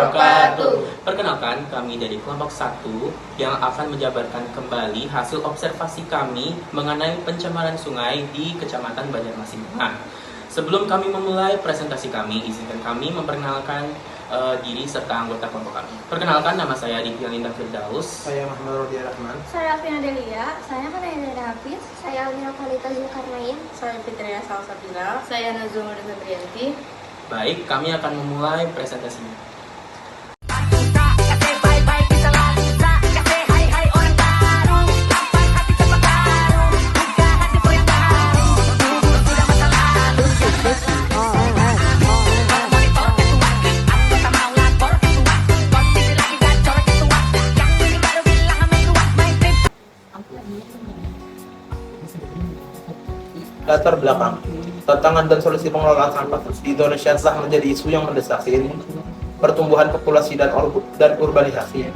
wabarakatuh. Perkenalkan, kami dari kelompok 1 yang akan menjabarkan kembali hasil observasi kami mengenai pencemaran sungai di Kecamatan Banjarmasin Tengah. Sebelum kami memulai presentasi kami, izinkan kami memperkenalkan diri serta anggota kelompok kami. Perkenalkan, nama saya Aditya Linda Firdaus. Saya Muhammad Rodi Rahman. Saya Alvina Delia. Saya Hanayana Hafiz. Saya Almira Khalita Zulkarnain. Saya Fitria Salsabila. Saya Nazul Febrianti. Baik, kami akan memulai presentasinya. Latar belakang, tantangan dan solusi pengelolaan sampah di Indonesia telah menjadi isu yang mendesak seiring pertumbuhan populasi dan urbanisasi.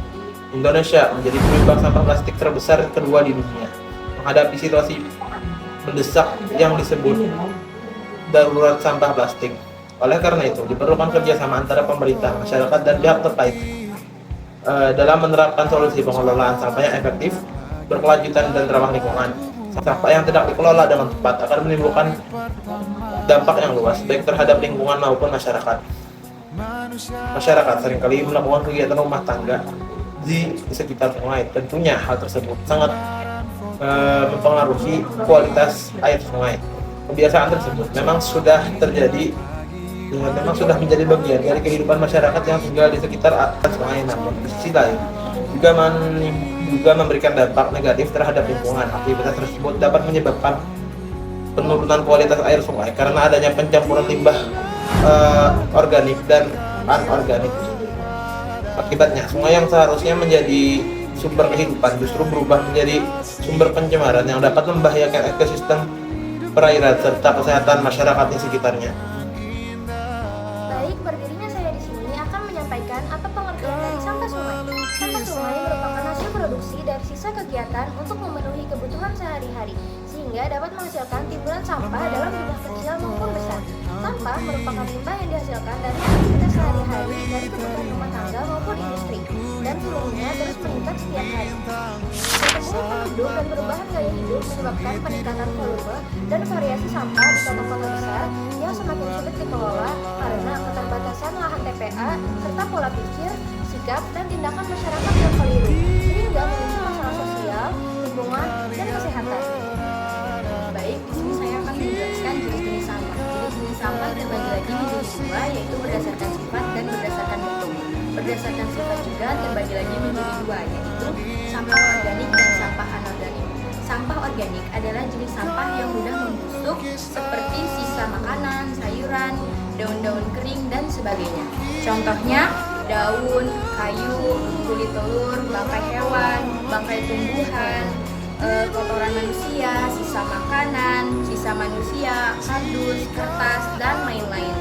Indonesia menjadi penyumbang sampah plastik terbesar kedua di dunia. Menghadapi situasi mendesak yang disebut darurat sampah plastik. Oleh karena itu, diperlukan kerjasama antara pemerintah, masyarakat, dan pihak terkait dalam menerapkan solusi pengelolaan sampah yang efektif, berkelanjutan, dan ramah lingkungan. Sampah yang tidak dikelola dengan tepat akan menimbulkan dampak yang luas, baik terhadap lingkungan maupun masyarakat. Masyarakat seringkali melakukan kegiatan rumah tangga di sekitar sungai. Tentunya hal tersebut sangat mempengaruhi kualitas air sungai. Kebiasaan tersebut memang sudah menjadi bagian dari kehidupan masyarakat yang tinggal di sekitar sungai. Namun di sisi lain juga memberikan dampak negatif terhadap lingkungan. Aktivitas tersebut dapat menyebabkan penurunan kualitas air sungai karena adanya pencampuran limbah organik dan anorganik. Akibatnya, sungai yang seharusnya menjadi sumber kehidupan justru berubah menjadi sumber pencemaran yang dapat membahayakan ekosistem perairan serta kesehatan masyarakat di sekitarnya. Baik, berdirinya saya di sini akan menyampaikan apa pengertian dari sampah sungai. Sampah sungai merupakan hasil produksi dari sisa kegiatan untuk memenuhi kebutuhan sehari-hari, sehingga dapat menghasilkan timbulan sampah dalam jumlah kecil maupun besar. Sampah merupakan limbah yang dihasilkan dari aktivitas sehari-hari dari kebutuhan rumah tangga maupun industri, dan volume terus meningkat setiap hari. Pertumbuhan penduduk dan perubahan gaya hidup menyebabkan peningkatan volume dan variasi sampah di kota-kota besar yang semakin sulit dikelola karena keterbatasan lahan TPA serta pola pikir, sikap, dan tindakan masyarakat yang keliru, sehingga memicu masalah sosial, lingkungan, dan kesehatan. Baik, di sini saya akan menjelaskan jenis-jenis sampah. Jenis-jenis sampah terbagi lagi menjadi dua, yaitu berdasarkan sifat dan berdasarkan bentuk. Berdasarkan sifat juga terbagi lagi menjadi dua, yaitu sampah organik dan sampah anorganik. Sampah organik adalah jenis sampah yang mudah membusuk seperti sisa makanan, sayuran, daun-daun kering, dan sebagainya. Contohnya daun, kayu, kulit telur, bangkai hewan, bangkai tumbuhan, kotoran manusia, sisa makanan, sisa manusia, kardus, kertas, dan lain-lain.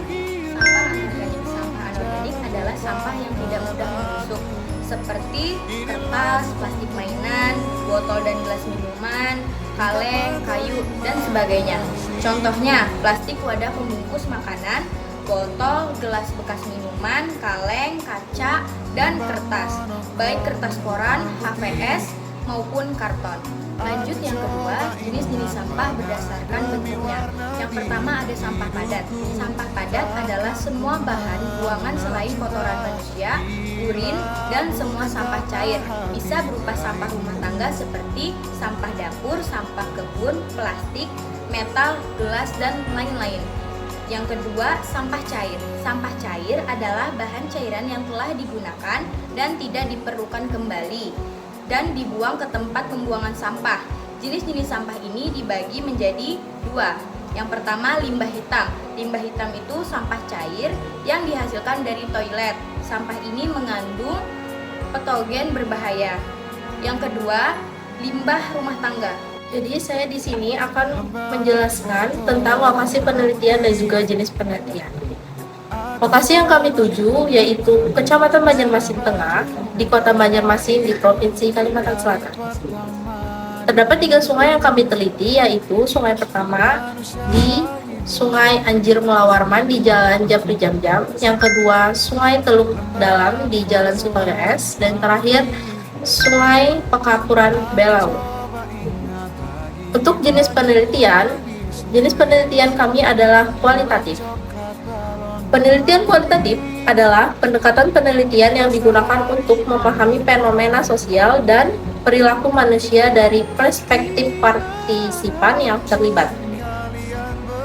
Sampah anorganik adalah sampah yang tidak mudah membusuk, seperti kertas, plastik mainan, botol dan gelas minuman, kaleng, kayu, dan sebagainya. Contohnya, plastik wadah pembungkus makanan, botol, gelas bekas minuman, kaleng, kaca, dan kertas, baik kertas koran, HVS, maupun karton. Lanjut yang kedua, jenis-jenis sampah berdasarkan bentuknya. Yang pertama ada sampah padat. Sampah padat adalah semua bahan buangan selain kotoran manusia, urin, dan semua sampah cair. Bisa berupa sampah rumah tangga seperti sampah dapur, sampah kebun, plastik, metal, gelas, dan lain-lain. Yang kedua, sampah cair. Sampah cair adalah bahan cairan yang telah digunakan dan tidak diperlukan kembali dan dibuang ke tempat pembuangan sampah. Jenis-jenis sampah ini dibagi menjadi dua. Yang pertama, limbah hitam. Limbah hitam itu sampah cair yang dihasilkan dari toilet. Sampah ini mengandung patogen berbahaya. Yang kedua, limbah rumah tangga. Jadi saya di sini akan menjelaskan tentang lokasi penelitian dan juga jenis penelitian. Lokasi yang kami tuju yaitu Kecamatan Banjarmasin Tengah di Kota Banjarmasin di Provinsi Kalimantan Selatan. Terdapat 3 sungai yang kami teliti, yaitu sungai pertama di Sungai Anjir Melawarman di Jalan Japri Jam-Jam, yang kedua Sungai Teluk Dalam di Jalan Sutoyo S, dan terakhir Sungai Pekapuran Belau. Untuk jenis penelitian kami adalah kualitatif. Penelitian kualitatif adalah pendekatan penelitian yang digunakan untuk memahami fenomena sosial dan perilaku manusia dari perspektif partisipan yang terlibat.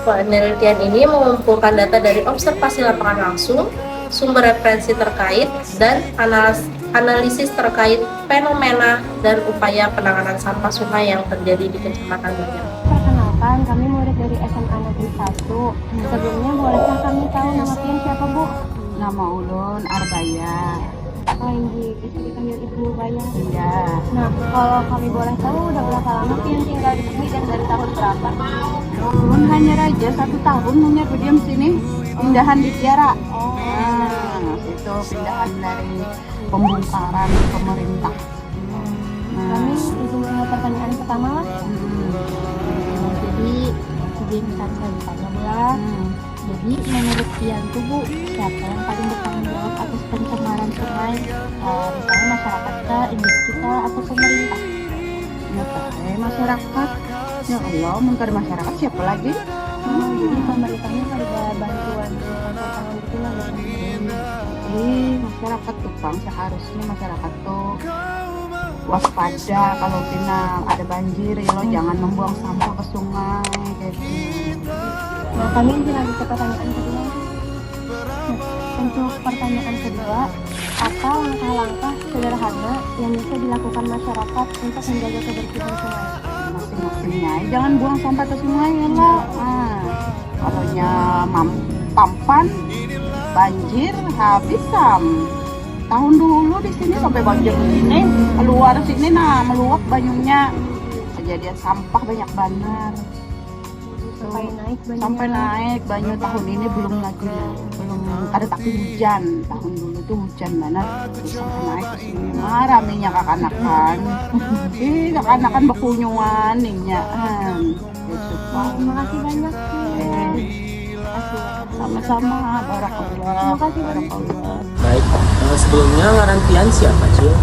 Penelitian ini mengumpulkan data dari observasi lapangan langsung, sumber referensi terkait, dan analisis terkait fenomena dan upaya penanganan sampah sungai yang terjadi di Kecamatan Banjar. Perkenalkan, kami murid dari SMA Negeri 1. Sebelumnya bolehkah kami tahu nama pian siapa, Bu? Nama ulun Arbaya. Oh, Inji, bisa dipanggil Ibu Baya. Iya. Nah, kalau kami boleh tahu, udah berapa lama pian tinggal di sini dan dari tahun berapa? Ulun hanya raja 1 tahun hanya berdiam sini. Pindahan di Tiara. Oh, Nah, itu pindahan dari pembongkaran pemerintah. kami izin ke pertanyaan pertama lah. Jadi, sebelum saya tanya bola. Jadi, menurut pian tuh, Bu, siapa yang paling bertanggung jawab atas pencemaran sungai? Misalnya masyarakat kah, industri kah, atau pemerintah? Ya, masyarakat. Ya Allah, mungkin masyarakat siapa lagi? Jadi pemerintahnya ada bantuan tangan gitu lah. Jadi masyarakat tuh Bang, seharusnya masyarakat tuh waspada kalau ada banjir ya lo jangan membuang sampah ke sungai kayak gitu. Nah, kami izin lagi ke pertanyaan kedua. Nah, untuk pertanyaan kedua, apa langkah-langkah sederhana yang bisa dilakukan masyarakat untuk menjaga kebersihan sungai? Masing-masingnya jangan buang sampah ke sungai ya lo. Kalau tampan banjir habis tahun dulu di sini sampai banjir ini keluar sini meluap banyunya kejadian sampah banyak banget sampai naik banyu tahun ini belum ada tapi hujan tahun dulu tuh hujan banget sampai naik ke sini raminya kakanakan kakanakan bekunyuan ninyakan Terima kasih banyak. sama-sama barakallah. Baik, sebelumnya ngaran Pian siapa, Cil?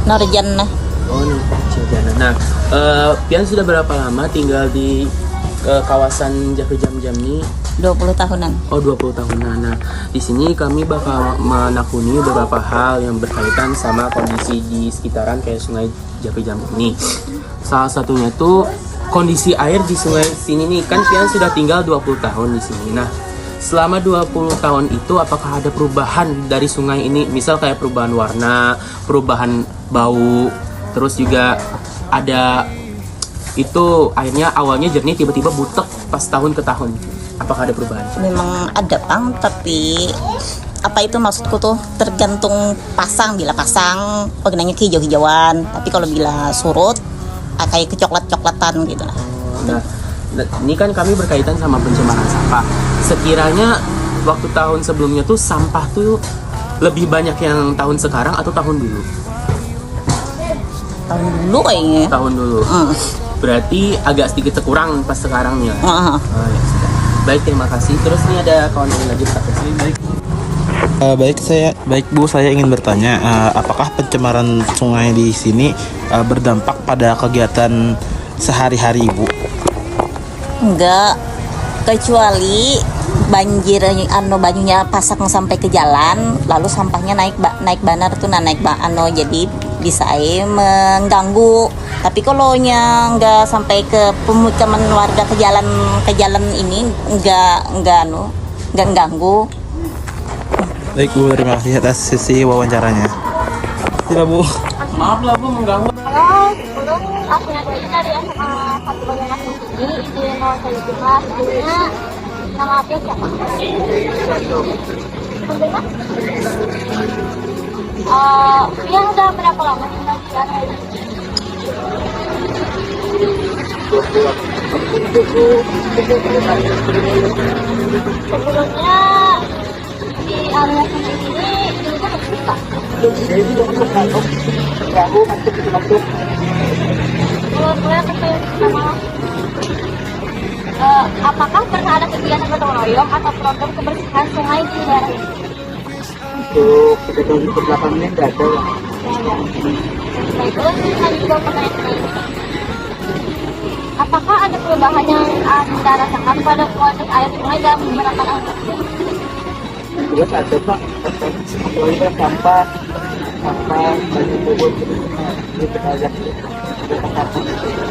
Nurjannah. Oh, Ciljana. Nah, Pian sudah berapa lama tinggal di kawasan Japri Jam-Jam ini? 20 tahunan. Oh, 20 tahunan. Nah, di sini kami bakal menakuni beberapa hal yang berkaitan sama kondisi di sekitaran kayak Sungai Japri Jam-Jam ini. Salah satunya tuh kondisi air di sungai sini nih, kan Pian sudah tinggal 20 tahun di sini. Nah, selama 20 tahun itu apakah ada perubahan dari sungai ini? Misal kayak perubahan warna, perubahan bau, terus juga ada itu airnya awalnya jernih tiba-tiba butek pas tahun ke tahun. Apakah ada perubahan? Memang ada Bang, tapi apa itu maksudku tuh tergantung pasang. Bila pasang warnanya hijau-hijauan, tapi kalau bila surut kayak kecoklat-coklatan gitu lah. Nah, ini kan kami berkaitan sama pencemaran sampah. Sekiranya waktu tahun sebelumnya tuh sampah tuh lebih banyak yang tahun sekarang atau tahun dulu? Tahun dulu kayaknya. Tahun dulu. Berarti agak sedikit kurang pas sekarang ya. Oh, ya sudah. Baik, terima kasih. Terus ini ada kawan lain lagi Pak. Baik Bu, saya ingin bertanya, apakah pencemaran sungai di sini berdampak pada kegiatan sehari-hari Ibu? Enggak, kecuali banjir banyunya pasang sampai ke jalan, lalu sampahnya naik banar tuh naik jadi bisa mengganggu. Tapi kalau enggak sampai ke pemukiman warga ke jalan ini enggak ganggu. Baik Bu, terima kasih atas sesi wawancaranya. Tidak Bu. Maaf lah Bu mengganggu. Halo, belum aku dari SMA 1 Banjarmasin ini izin mau saya juga sebelumnya nama Apia siapa? Sebelumnya? Dia udah berapa lama tinggal di area ini? Sebelumnya di area ini juga berapa? Boleh sampai nama Apakah pernah ada kegiatan gotong royong atau program kebersihan sungai di daerah ini? Untuk kegiatan di belakang ini nggak ada. Baik, saya juga pertanyaan. Apakah ada perubahan yang Anda rasakan pada kualitas air sungai dalam beberapa tahun terakhir? Jelas ada Pak, apalagi kan sampah banyak bobot ini kita ajak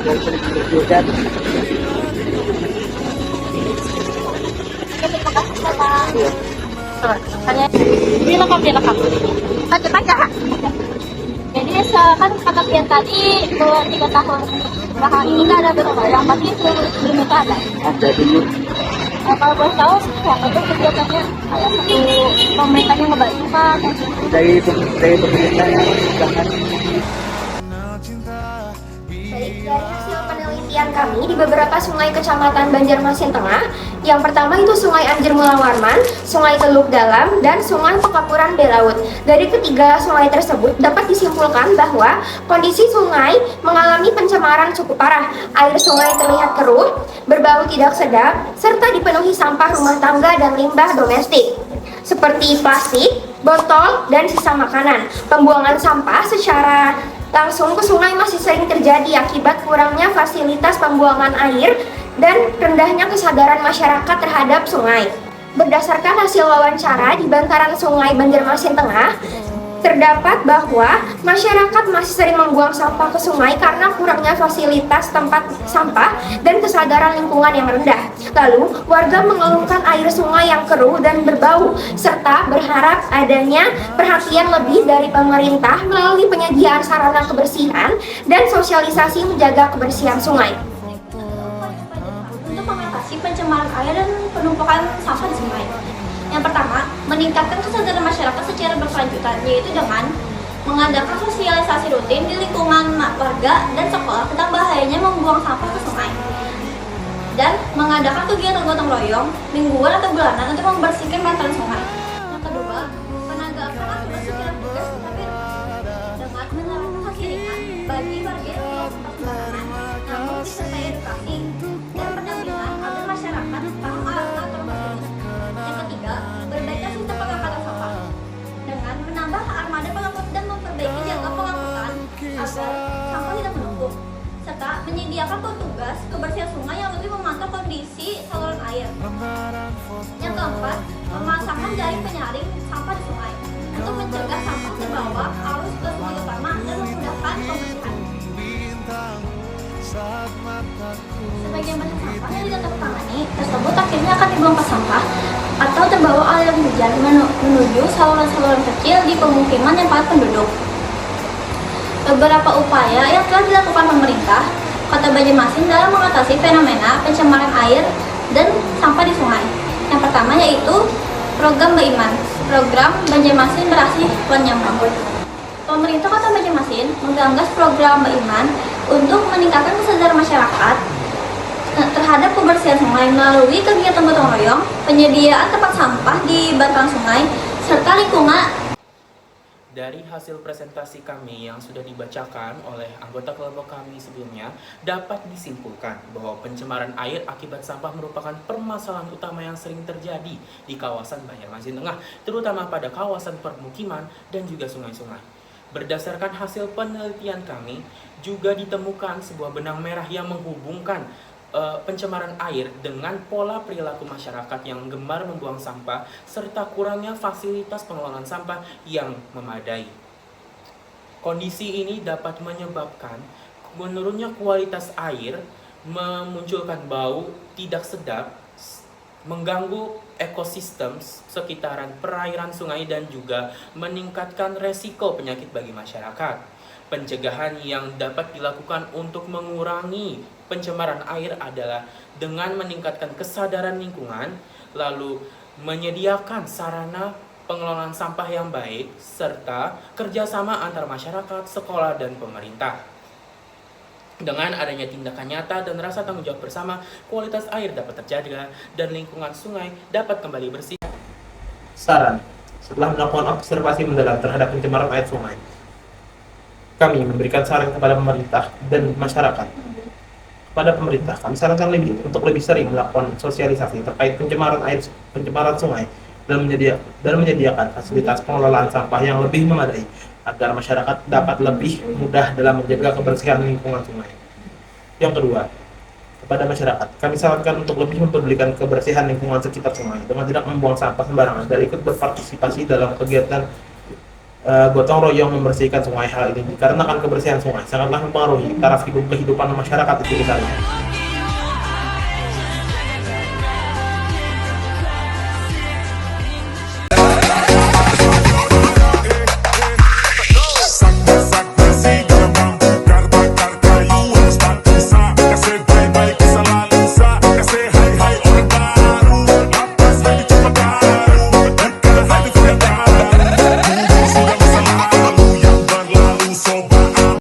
dan sering berjualan. Terima kasih Bapak. Hanya dilengkap. Baca. Jadi kan kata Pian tadi bahwa 3 tahun belakang ini nggak ada gotong royong, pasti sebelum itu ada. Ada dulu. Kalau boleh tahu, siapa tuh kegiatannya? Ada satu pemerintahnya ngebantu Pak? Dari pemerintah yang jangan. Baik, dari hasil penelitian kami di beberapa sungai kecamatan Banjarmasin Tengah, yang pertama itu Sungai Anjir Mulawarman, Sungai Teluk Dalam, dan Sungai Pekapuran Belaut. Dari ketiga sungai tersebut dapat disimpulkan bahwa kondisi sungai mengalami pencemaran cukup parah. Air sungai terlihat keruh, berbau tidak sedap, serta dipenuhi sampah rumah tangga dan limbah domestik seperti plastik, botol, dan sisa makanan. Pembuangan sampah secara langsung ke sungai masih sering terjadi akibat kurangnya fasilitas pembuangan air dan rendahnya kesadaran masyarakat terhadap sungai. Berdasarkan hasil wawancara di bantaran Sungai Banjarmasin Tengah, terdapat bahwa masyarakat masih sering membuang sampah ke sungai karena kurangnya fasilitas tempat sampah dan kesadaran lingkungan yang rendah. Lalu, warga mengeluhkan air sungai yang keruh dan berbau, serta berharap adanya perhatian lebih dari pemerintah melalui penyediaan sarana kebersihan dan sosialisasi menjaga kebersihan sungai. Untuk mengatasi pencemaran air dan penumpukan sampah di sungai. Yang pertama, meningkatkan kesadaran masyarakat secara berkelanjutan, yaitu dengan mengadakan sosialisasi rutin di lingkungan warga dan sekolah tentang bahayanya membuang sampah ke sungai, dan mengadakan kegiatan gotong royong mingguan atau bulanan untuk membersihkan bantaran sungai. Yang kedua, menegakkan aturan secara tegas tapi dengan menerapkan sanksi ringan bagi warga yang membuang sampah sembarangan, namun disertai edukasi dan pendampingan agar masyarakat paham aturan tersebut. Yang ketiga, perbaikan sistem pengangkatan sampah dengan menambah armada pengangkut dan memperbaiki jangka pengangkutan agar sampah tidak menumpuk, serta menyediakan petugas kebersihan sungai yang lebih memantau kondisi saluran air. Yang keempat, memasangkan jaring penyaring sampah di sungai untuk mencegah sampah terbawa arus ke sungai utama dan memudahkan pembersihan. Sebagian besar sampah yang ditandatangani tersebut akhirnya akan dibuang ke sampah atau terbawa aliran hujan menuju saluran-saluran kecil di pemukiman yang padat penduduk. Beberapa upaya yang telah dilakukan pemerintah Kota Banjarmasin dalam mengatasi fenomena pencemaran air dan sampah di sungai. Yang pertama yaitu program Baiman, program Banjarmasin Bersih Penyampang. Pemerintah Kota Banjarmasin menggagas program Baiman untuk meningkatkan kesadaran masyarakat terhadap kebersihan sungai melalui kegiatan gotong royong, penyediaan tempat sampah di bantaran sungai, serta lingkungan. Dari hasil presentasi kami yang sudah dibacakan oleh anggota kelompok kami sebelumnya, dapat disimpulkan bahwa pencemaran air akibat sampah merupakan permasalahan utama yang sering terjadi di kawasan Banjarmasin Tengah, terutama pada kawasan permukiman dan juga sungai-sungai. Berdasarkan hasil penelitian kami, juga ditemukan sebuah benang merah yang menghubungkan pencemaran air dengan pola perilaku masyarakat yang gemar membuang sampah serta kurangnya fasilitas pengelolaan sampah yang memadai. Kondisi ini dapat menyebabkan menurunnya kualitas air, memunculkan bau tidak sedap, mengganggu ekosistem sekitaran perairan sungai dan juga meningkatkan resiko penyakit bagi masyarakat. Pencegahan yang dapat dilakukan untuk mengurangi pencemaran air adalah dengan meningkatkan kesadaran lingkungan, lalu menyediakan sarana pengelolaan sampah yang baik, serta kerjasama antar masyarakat, sekolah, dan pemerintah. Dengan adanya tindakan nyata dan rasa tanggung jawab bersama, kualitas air dapat terjaga dan lingkungan sungai dapat kembali bersih. Saran, setelah melakukan observasi mendalam terhadap pencemaran air sungai, kami memberikan saran kepada pemerintah dan masyarakat Pada pemerintah, kami sarankan untuk lebih sering melakukan sosialisasi terkait pencemaran sungai dan menyediakan fasilitas pengelolaan sampah yang lebih memadai agar masyarakat dapat lebih mudah dalam menjaga kebersihan lingkungan sungai. Yang kedua, kepada masyarakat, kami sarankan untuk lebih mempedulikan kebersihan lingkungan sekitar sungai dengan tidak membuang sampah sembarangan dan ikut berpartisipasi dalam kegiatan gotong royong membersihkan sungai. Hal ini dikarenakan kebersihan sungai sangatlah mempengaruhi taraf hidup kehidupan masyarakat di sekitarnya.